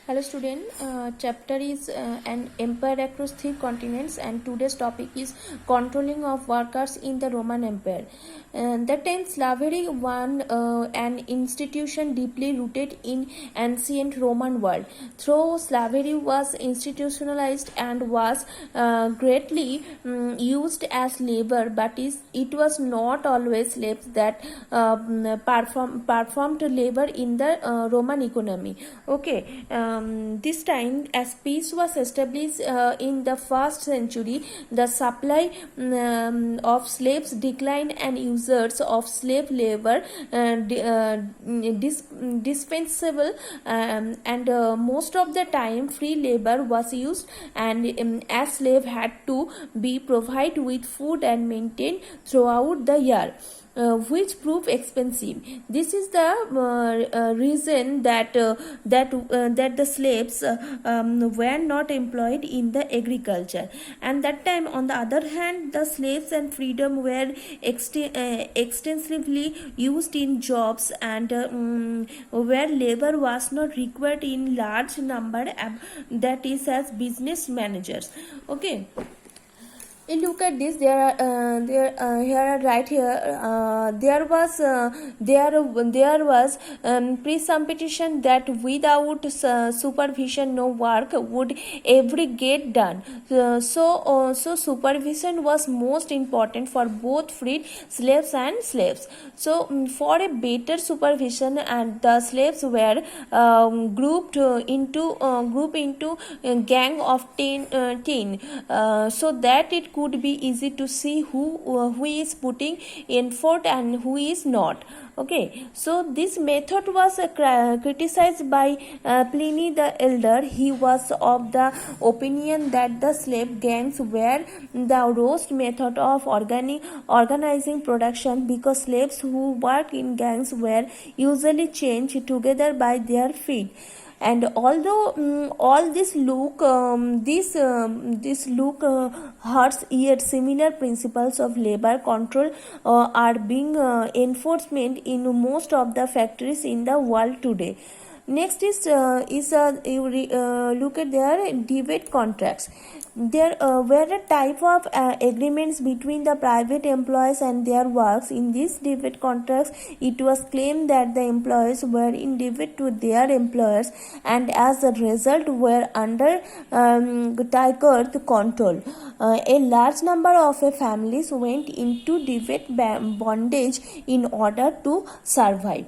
Hello student, chapter is an empire across 3 continents, and today's topic is controlling of workers in the Roman Empire. That time slavery was an institution deeply rooted in ancient Roman world. Though slavery was institutionalized and was greatly used as labor, but it was not always slaves that performed labor in the Roman economy. Okay. This time, as peace was established in the 1st century, the supply of slaves declined and users of slave labor dispensable, and most of the time free labor was used, and as slave had to be provided with food and maintained throughout the year. Which prove expensive. This is the reason that the slaves were not employed in the agriculture. And that time, on the other hand, the slaves and freedom were extensively used in jobs and where labor was not required in large number, that is as business managers. Okay. Look at this. Here right here. There was presumption that without supervision, no work would ever get done. So supervision was most important for both freed slaves and slaves. So for a better supervision, and the slaves were grouped into a gang of 10, so that it could be easy to see who is putting effort and who is not. Okay, so this method was criticized by Pliny the Elder. He was of the opinion that the slave gangs were the worst method of organizing production, because slaves who work in gangs were usually chained together by their feet. And although all this look hurts, yet similar principles of labor control are being enforcement in most of the factories in the world today. Next is look at their debate contracts. There were a type of agreements between the private employees and their works. In these debate contracts, it was claimed that the employees were in debate with their employers, and as a result were under tiger control. A large number of families went into debate bondage in order to survive.